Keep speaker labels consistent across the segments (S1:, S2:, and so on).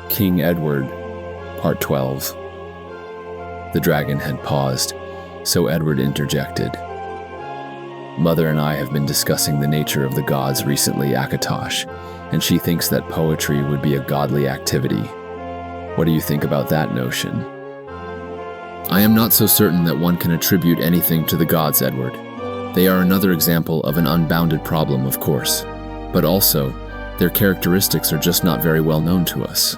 S1: King Edward, Part 12. The dragon had paused, so Edward interjected. Mother and I have been discussing the nature of the gods recently, Akatosh, and she thinks that poetry would be a godly activity. What do you think about that notion? I am not so certain that one can attribute anything to the gods, Edward. They are another example of an unbounded problem, of course, but also, their characteristics are just not very well known to us.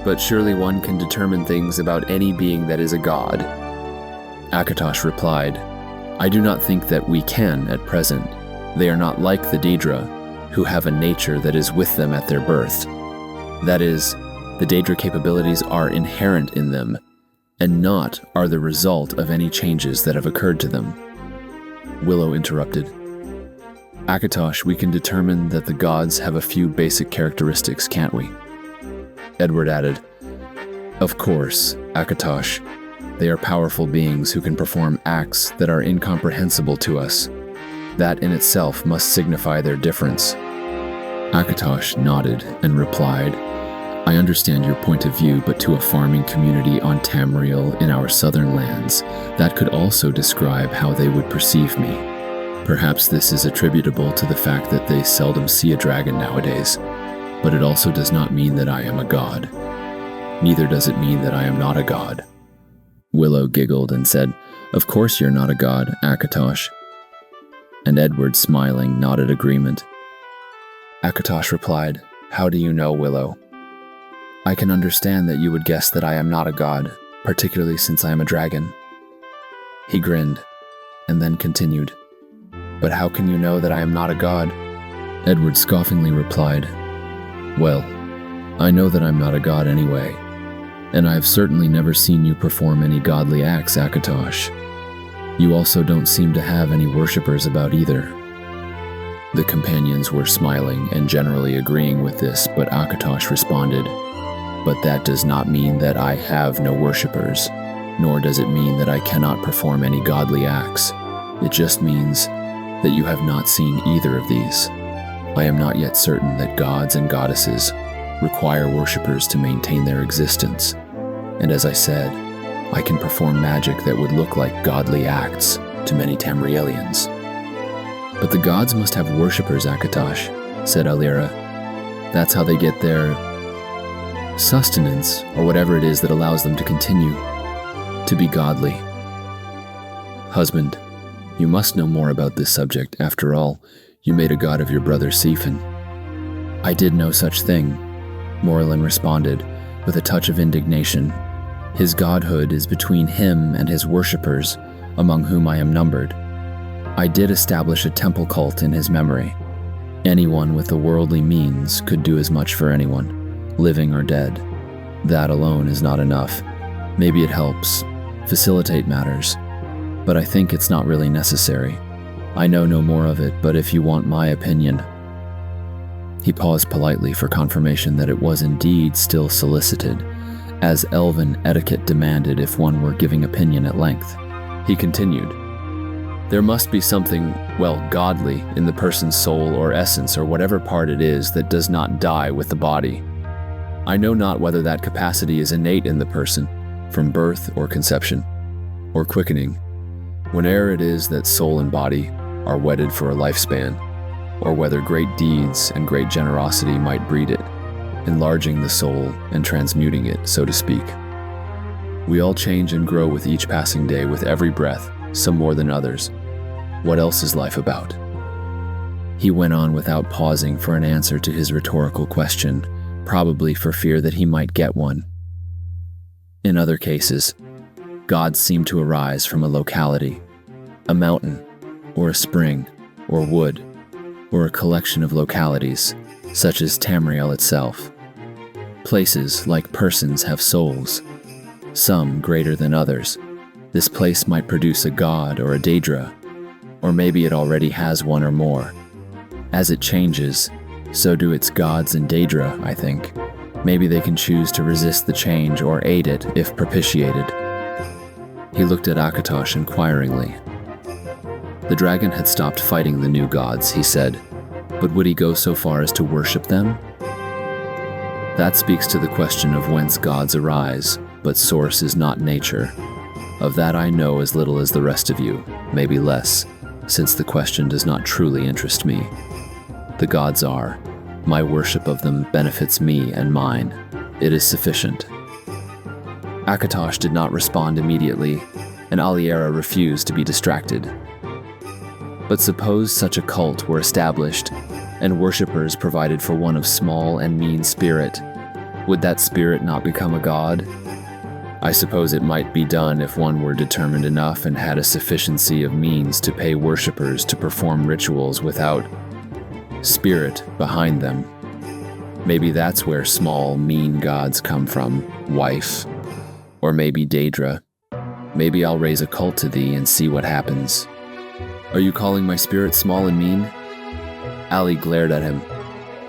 S1: But surely one can determine things about any being that is a god. Akatosh replied, I do not think that we can at present. They are not like the Daedra, who have a nature that is with them at their birth. That is, the Daedra capabilities are inherent in them, and not are the result of any changes that have occurred to them. Willow interrupted. Akatosh, we can determine that the gods have a few basic characteristics, can't we? Edward added, Of course, Akatosh. They are powerful beings who can perform acts that are incomprehensible to us. That in itself must signify their difference. Akatosh nodded and replied, I understand your point of view, but to a farming community on Tamriel in our southern lands, that could also describe how they would perceive me. Perhaps this is attributable to the fact that they seldom see a dragon nowadays, but it also does not mean that I am a god. Neither does it mean that I am not a god. Willow giggled and said, Of course you're not a god, Akatosh. And Edward, smiling, nodded agreement. Akatosh replied, How do you know, Willow? I can understand that you would guess that I am not a god, particularly since I am a dragon. He grinned, and then continued, But how can you know that I am not a god? Edward scoffingly replied, Well, I know that I'm not a god anyway, and I have certainly never seen you perform any godly acts, Akatosh. You also don't seem to have any worshippers about either. The companions were smiling and generally agreeing with this, but Akatosh responded, But that does not mean that I have no worshippers, nor does it mean that I cannot perform any godly acts. It just means that you have not seen either of these. I am not yet certain that gods and goddesses require worshippers to maintain their existence, and as I said, I can perform magic that would look like godly acts to many Tamrielians. But the gods must have worshippers, Akatosh, said Alira. That's how they get their sustenance, or whatever it is that allows them to continue to be godly. Husband, you must know more about this subject. After all, you made a god of your brother Sifin. I did no such thing, Morlin responded, with a touch of indignation. His godhood is between him and his worshippers, among whom I am numbered. I did establish a temple cult in his memory. Anyone with the worldly means could do as much for anyone, living or dead. That alone is not enough. Maybe it helps facilitate matters, but I think it's not really necessary. I know no more of it, but if you want my opinion. He paused politely for confirmation that it was indeed still solicited, as elven etiquette demanded if one were giving opinion at length. He continued, There must be something, godly in the person's soul or essence or whatever part it is that does not die with the body. I know not whether that capacity is innate in the person, from birth or conception, or quickening, whene'er it is that soul and body are wedded for a lifespan, or whether great deeds and great generosity might breed it, enlarging the soul and transmuting it, so to speak. We all change and grow with each passing day, with every breath, some more than others. What else is life about? He went on without pausing for an answer to his rhetorical question, probably for fear that he might get one. In other cases, gods seem to arise from a locality, a mountain, or a spring, or wood, or a collection of localities, such as Tamriel itself. Places, like persons, have souls, some greater than others. This place might produce a god or a Daedra, or maybe it already has one or more. As it changes, so do its gods and Daedra, I think. Maybe they can choose to resist the change or aid it if propitiated. He looked at Akatosh inquiringly. The dragon had stopped fighting the new gods, he said, but would he go so far as to worship them? That speaks to the question of whence gods arise, but source is not nature. Of that I know as little as the rest of you, maybe less, since the question does not truly interest me. The gods are. My worship of them benefits me and mine. It is sufficient. Akatosh did not respond immediately, and Aliera refused to be distracted. But suppose such a cult were established, and worshippers provided for one of small and mean spirit, would that spirit not become a god? I suppose it might be done if one were determined enough and had a sufficiency of means to pay worshippers to perform rituals without spirit behind them. Maybe that's where small, mean gods come from, wife. Or maybe Daedra. Maybe I'll raise a cult to thee and see what happens. Are you calling my spirit small and mean? Ali glared at him.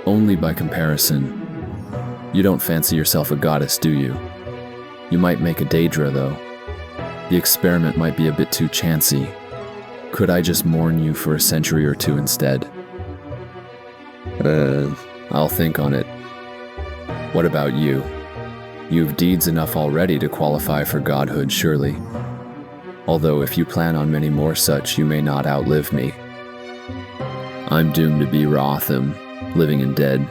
S1: Only by comparison. You don't fancy yourself a goddess, do you? You might make a Daedra, though. The experiment might be a bit too chancy. Could I just mourn you for a century or two instead? I'll think on it. What about you? You've deeds enough already to qualify for godhood, surely. Although if you plan on many more such, you may not outlive me. I'm doomed to be Ra'atham, living and dead.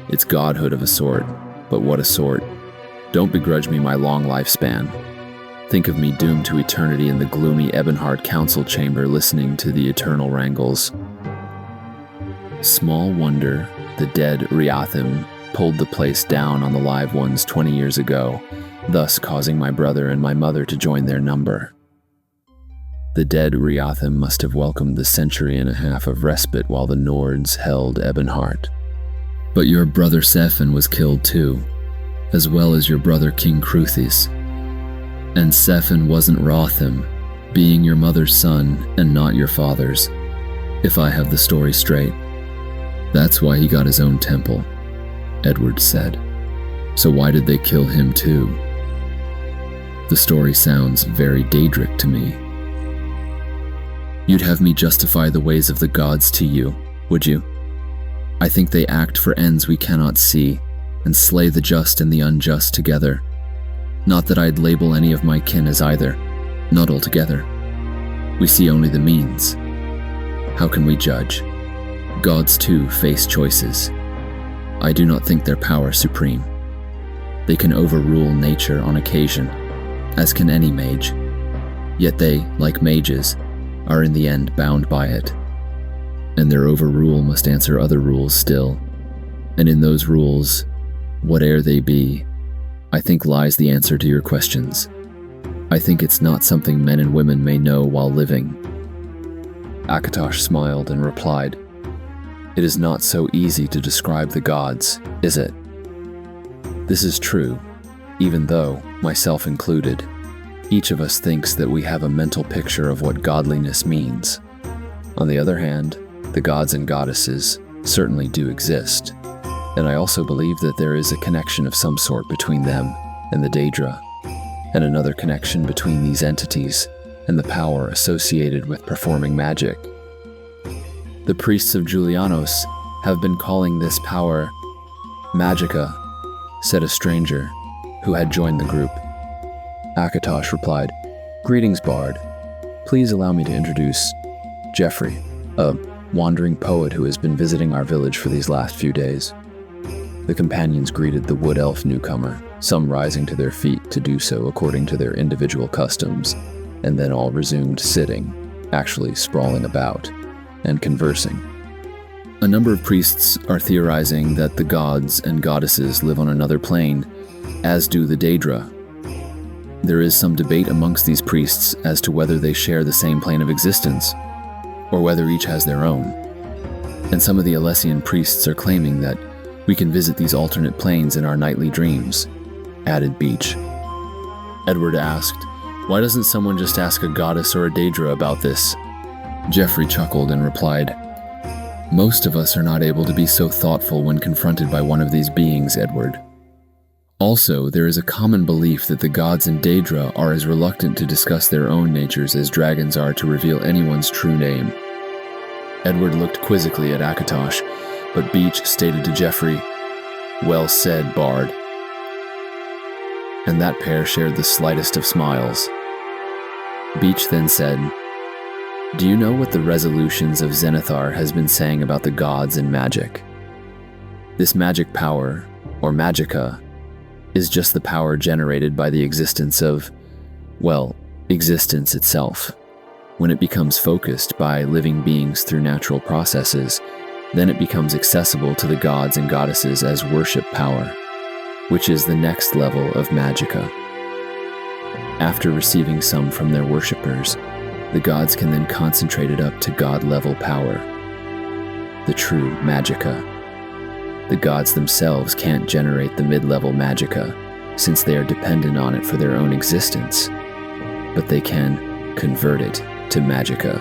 S1: It's godhood of a sort, but what a sort. Don't begrudge me my long lifespan. Think of me doomed to eternity in the gloomy Ebonheart council chamber listening to the eternal wrangles. Small wonder the dead Ra'atham pulled the place down on the live ones 20 years ago, thus causing my brother and my mother to join their number. The dead Ra'atham must have welcomed the century and a half of respite while the Nords held Ebonheart. But your brother Sephin was killed too, as well as your brother King Cruthis. And Sephin wasn't Ra'atham, being your mother's son and not your father's, if I have the story straight. That's why he got his own temple, Edward said. So why did they kill him too? The story sounds very Daedric to me. You'd have me justify the ways of the gods to you, would you? I think they act for ends we cannot see, and slay the just and the unjust together. Not that I'd label any of my kin as either, not altogether. We see only the means. How can we judge? Gods too face choices. I do not think their power supreme. They can overrule nature on occasion, as can any mage. Yet they, like mages, are in the end bound by it. And their overrule must answer other rules still. And in those rules, whate'er they be, I think lies the answer to your questions. I think it's not something men and women may know while living. Akatosh smiled and replied, It is not so easy to describe the gods, is it? This is true, even though, myself included, each of us thinks that we have a mental picture of what godliness means. On the other hand, the gods and goddesses certainly do exist, and I also believe that there is a connection of some sort between them and the Daedra, and another connection between these entities and the power associated with performing magic. The priests of Julianos have been calling this power Magica, said a stranger who had joined the group. Akatosh replied, Greetings, Bard. Please allow me to introduce Geoffrey, a wandering poet who has been visiting our village for these last few days. The companions greeted the wood elf newcomer, some rising to their feet to do so according to their individual customs, and then all resumed sitting, actually sprawling about, and conversing. A number of priests are theorizing that the gods and goddesses live on another plane, as do the Daedra. There is some debate amongst these priests as to whether they share the same plane of existence, or whether each has their own. And some of the Alessian priests are claiming that we can visit these alternate planes in our nightly dreams, added Beach. Edward asked, Why doesn't someone just ask a goddess or a Daedra about this? Geoffrey chuckled and replied, Most of us are not able to be so thoughtful when confronted by one of these beings, Edward. Also, there is a common belief that the gods and Daedra are as reluctant to discuss their own natures as dragons are to reveal anyone's true name. Edward looked quizzically at Akatosh, but Beach stated to Geoffrey, "Well said, Bard." And that pair shared the slightest of smiles. Beach then said, "Do you know what the resolutions of Zenithar has been saying about the gods and magic? This magic power, or magica, is just the power generated by the existence of, well, existence itself. When it becomes focused by living beings through natural processes, then it becomes accessible to the gods and goddesses as worship power, which is the next level of magica. After receiving some from their worshippers, the gods can then concentrate it up to god-level power, the true magica. The gods themselves can't generate the mid-level magica, since they are dependent on it for their own existence, but they can convert it to magica,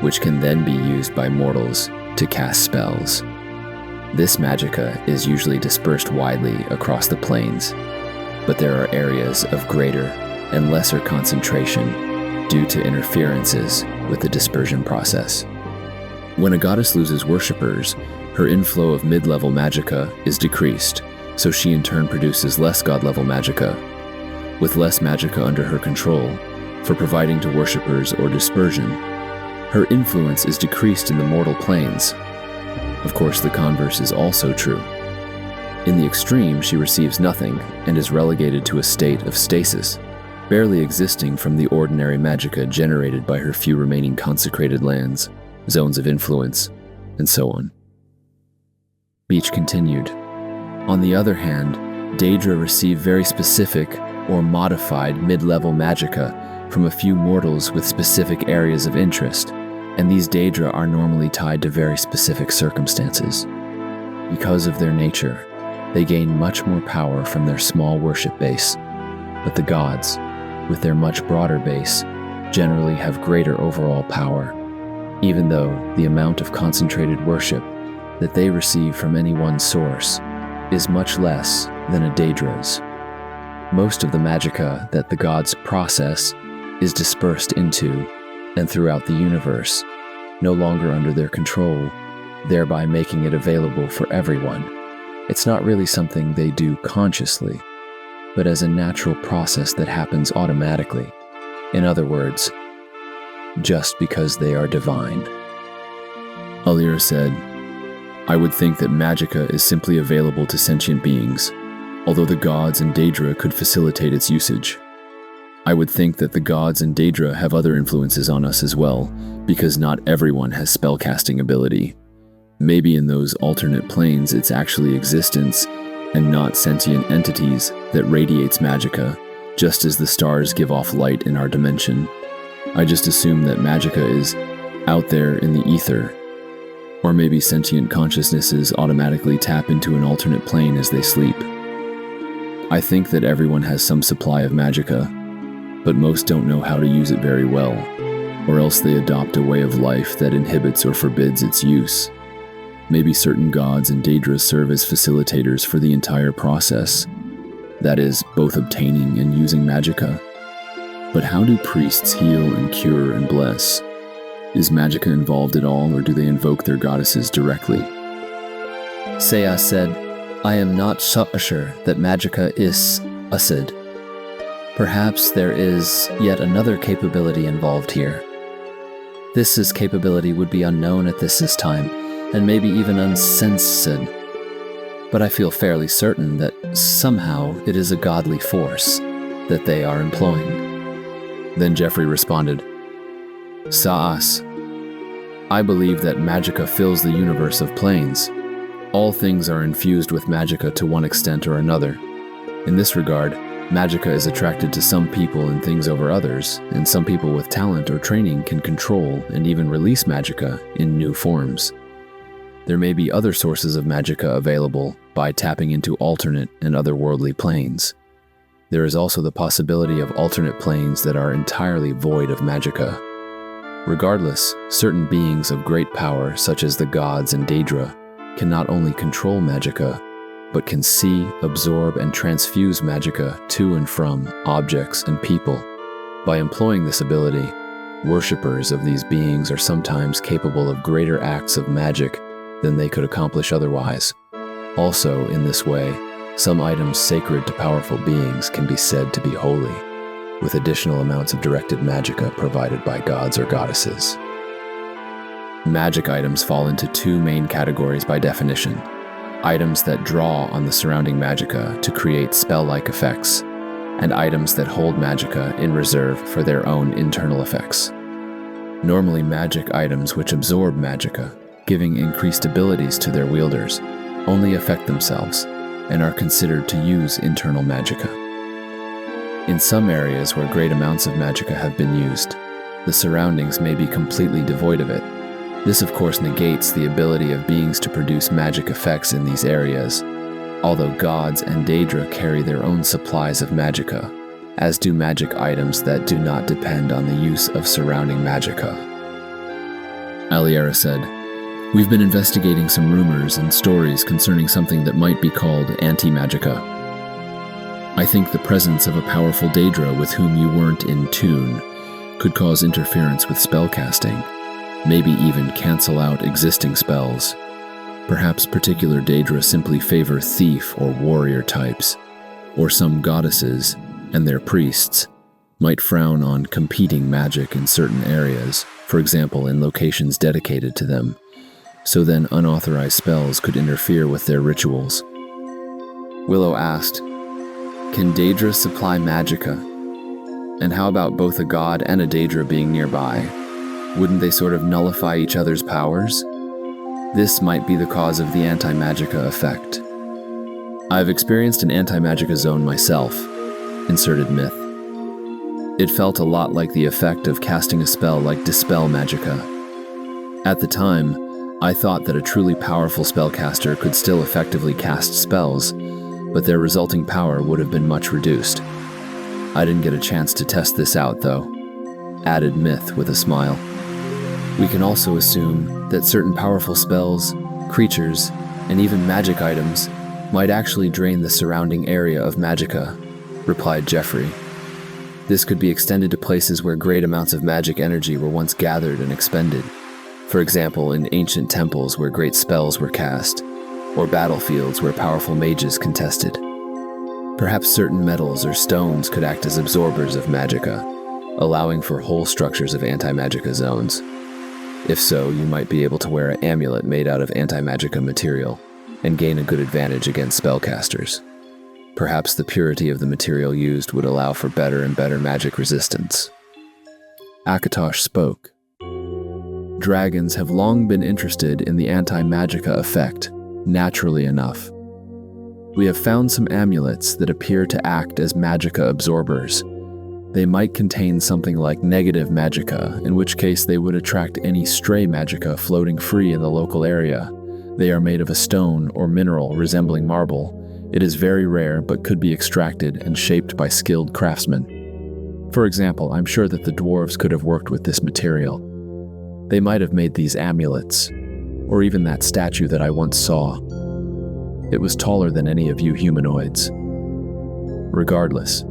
S1: which can then be used by mortals to cast spells. This magica is usually dispersed widely across the planes, but there are areas of greater and lesser concentration due to interferences with the dispersion process. When a goddess loses worshippers, her inflow of mid-level magica is decreased, so she in turn produces less god-level magica. With less magica under her control, for providing to worshippers or dispersion, her influence is decreased in the mortal planes. Of course, the converse is also true. In the extreme, she receives nothing and is relegated to a state of stasis, barely existing from the ordinary magica generated by her few remaining consecrated lands, zones of influence, and so on. Beach continued, "On the other hand, Daedra receive very specific or modified mid-level magica from a few mortals with specific areas of interest, and these Daedra are normally tied to very specific circumstances. Because of their nature, they gain much more power from their small worship base, but the gods, with their much broader base, generally have greater overall power, even though the amount of concentrated worship that they receive from any one source is much less than a Daedra's. Most of the magica that the gods process is dispersed into and throughout the universe, no longer under their control, thereby making it available for everyone. It's not really something they do consciously, but as a natural process that happens automatically. In other words, just because they are divine." Alir said, "I would think that magica is simply available to sentient beings, although the gods and Daedra could facilitate its usage. I would think that the gods and Daedra have other influences on us as well, because not everyone has spellcasting ability. Maybe in those alternate planes it's actually existence and not sentient entities that radiates magica, just as the stars give off light in our dimension. I just assume that magica is out there in the ether, or maybe sentient consciousnesses automatically tap into an alternate plane as they sleep. I think that everyone has some supply of magica, but most don't know how to use it very well, or else they adopt a way of life that inhibits or forbids its use. Maybe certain gods and Daedras serve as facilitators for the entire process, that is, both obtaining and using magica. But how do priests heal and cure and bless? Is magica involved at all, or do they invoke their goddesses directly?" Saya said, "I am not so sure that magica is acid. Perhaps there is yet another capability involved here. This capability would be unknown at this time, and maybe even uncensored. But I feel fairly certain that somehow it is a godly force that they are employing." Then Jeffrey responded, "Saas, I believe that magica fills the universe of planes. All things are infused with magica to one extent or another. In this regard, magica is attracted to some people and things over others, and some people with talent or training can control and even release magica in new forms. There may be other sources of magica available by tapping into alternate and otherworldly planes. There is also the possibility of alternate planes that are entirely void of magica. Regardless, certain beings of great power, such as the gods and Daedra, can not only control magica, but can see, absorb, and transfuse magica to and from objects and people. By employing this ability, worshippers of these beings are sometimes capable of greater acts of magic than they could accomplish otherwise. Also, in this way, some items sacred to powerful beings can be said to be holy, with additional amounts of directed magicka provided by gods or goddesses. Magic items fall into two main categories by definition: items that draw on the surrounding magicka to create spell-like effects, and items that hold magicka in reserve for their own internal effects. Normally, magic items which absorb magicka, giving increased abilities to their wielders, only affect themselves and are considered to use internal magicka. In some areas where great amounts of magicka have been used, the surroundings may be completely devoid of it. This of course negates the ability of beings to produce magic effects in these areas, although gods and Daedra carry their own supplies of magicka, as do magic items that do not depend on the use of surrounding magicka. Aliera said, "We've been investigating some rumors and stories concerning something that might be called anti-magicka. I think the presence of a powerful Daedra with whom you weren't in tune could cause interference with spellcasting, maybe even cancel out existing spells. Perhaps particular Daedra simply favor thief or warrior types, or some goddesses and their priests might frown on competing magic in certain areas, for example in locations dedicated to them, so then unauthorized spells could interfere with their rituals." Willow asked, "Can Daedra supply magicka? And how about both a god and a Daedra being nearby? Wouldn't they sort of nullify each other's powers? This might be the cause of the anti-magicka effect. I've experienced an anti-magicka zone myself," inserted Myth. "It felt a lot like the effect of casting a spell like Dispel Magicka. At the time, I thought that a truly powerful spellcaster could still effectively cast spells, but their resulting power would have been much reduced. I didn't get a chance to test this out, though," added Myth with a smile. "We can also assume that certain powerful spells, creatures, and even magic items might actually drain the surrounding area of magicka," replied Jeffrey. "This could be extended to places where great amounts of magic energy were once gathered and expended. For example, in ancient temples where great spells were cast, or battlefields where powerful mages contested. Perhaps certain metals or stones could act as absorbers of magicka, allowing for whole structures of anti-magicka zones. If so, you might be able to wear an amulet made out of anti-magicka material and gain a good advantage against spellcasters. Perhaps the purity of the material used would allow for better and better magic resistance." Akatosh spoke. "Dragons have long been interested in the anti-magicka effect, naturally enough. We have found some amulets that appear to act as magicka absorbers. They might contain something like negative magicka, in which case they would attract any stray magicka floating free in the local area. They are made of a stone or mineral resembling marble. It is very rare but could be extracted and shaped by skilled craftsmen. For example, I'm sure that the dwarves could have worked with this material. They might have made these amulets, or even that statue that I once saw. It was taller than any of you humanoids. Regardless,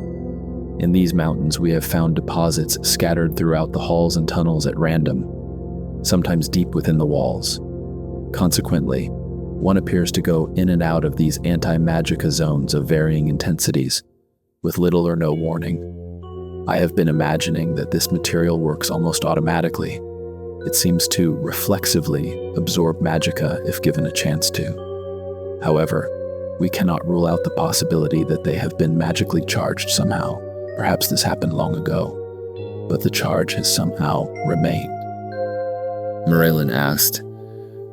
S1: in these mountains we have found deposits scattered throughout the halls and tunnels at random, sometimes deep within the walls. Consequently, one appears to go in and out of these anti-magicka zones of varying intensities, with little or no warning. I have been imagining that this material works almost automatically. It seems to reflexively absorb magicka if given a chance to. However, we cannot rule out the possibility that they have been magically charged somehow. Perhaps this happened long ago, but the charge has somehow remained." Morelin asked,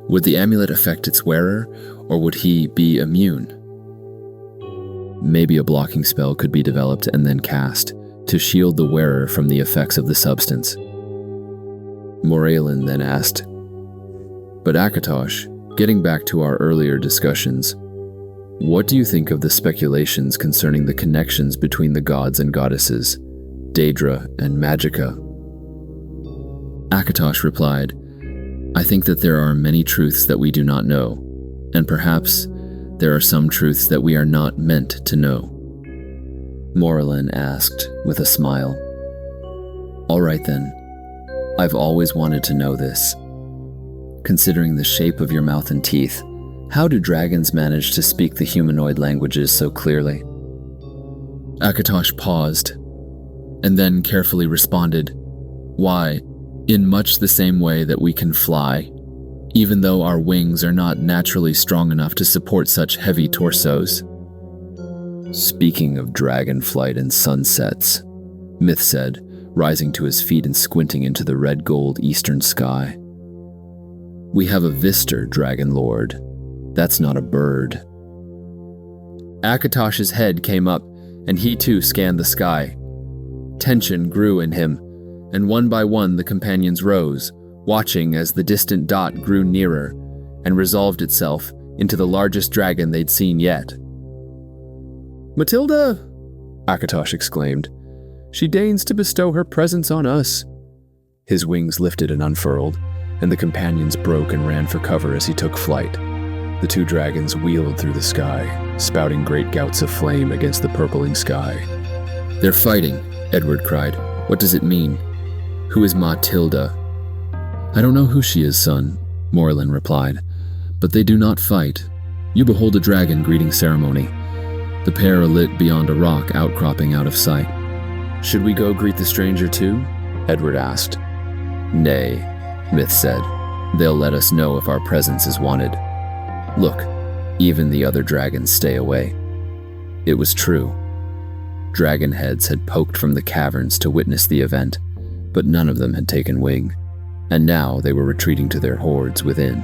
S1: "Would the amulet affect its wearer, or would he be immune?" "Maybe a blocking spell could be developed and then cast to shield the wearer from the effects of the substance." Morelin then asked, "But Akatosh, getting back to our earlier discussions, what do you think of the speculations concerning the connections between the gods and goddesses, Daedra and magicka?" Akatosh replied, "I think that there are many truths that we do not know, and perhaps there are some truths that we are not meant to know." Morelin asked with a smile, "All right then, I've always wanted to know this. Considering the shape of your mouth and teeth, How do dragons manage to speak the humanoid languages so clearly? Akatosh paused, and then carefully responded, "Why, in much the same way that we can fly, even though our wings are not naturally strong enough to support such heavy torsos." Speaking of dragon flight and sunsets, Myth said, rising to his feet and squinting into the red-gold eastern sky. "We have a Vister, Dragon Lord. That's not a bird." Akatosh's head came up, and he too scanned the sky. Tension grew in him, and one by one the companions rose, watching as the distant dot grew nearer and resolved itself into the largest dragon they'd seen yet. "Matilda!" Akatosh exclaimed. "She deigns to bestow her presence on us." His wings lifted and unfurled, and the companions broke and ran for cover as he took flight. The two dragons wheeled through the sky, spouting great gouts of flame against the purpling sky. "They're fighting," Edward cried. "What does it mean? Who is Matilda?" "I don't know who she is, son," Morlin replied, "but they do not fight. You behold a dragon greeting ceremony. The pair are lit beyond a rock outcropping out of sight." "Should we go greet the stranger too?" Edward asked. "Nay," Myth said. "They'll let us know if our presence is wanted. Look, even the other dragons stay away." It was true. Dragon heads had poked from the caverns to witness the event, but none of them had taken wing, and now they were retreating to their hordes within.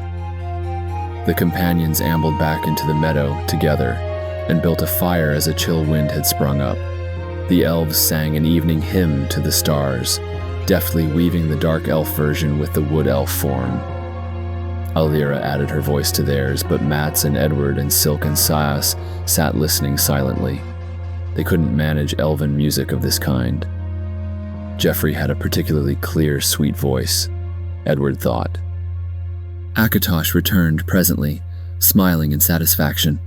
S1: The companions ambled back into the meadow together and built a fire as a chill wind had sprung up. The elves sang an evening hymn to the stars, deftly weaving the dark elf version with the wood elf form. Alira added her voice to theirs, but Mats and Edward and Silk and Sias sat listening silently. They couldn't manage elven music of this kind. Geoffrey had a particularly clear, sweet voice, Edward thought. Akatosh returned presently, smiling in satisfaction.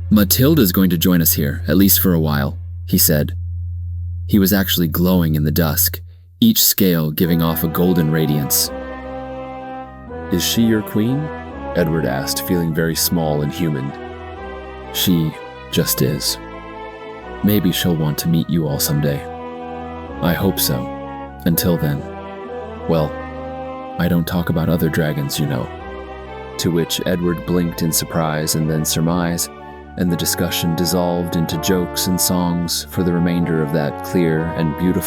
S1: "Matilda's going to join us here, at least for a while," he said. He was actually glowing in the dusk, each scale giving off a golden radiance. "Is she your queen?" Edward asked, feeling very small and human. "She just is. Maybe she'll want to meet you all someday." "I hope so. Until then, well, I don't talk about other dragons, you know." To which Edward blinked in surprise and then surmise, and the discussion dissolved into jokes and songs for the remainder of that clear and beautiful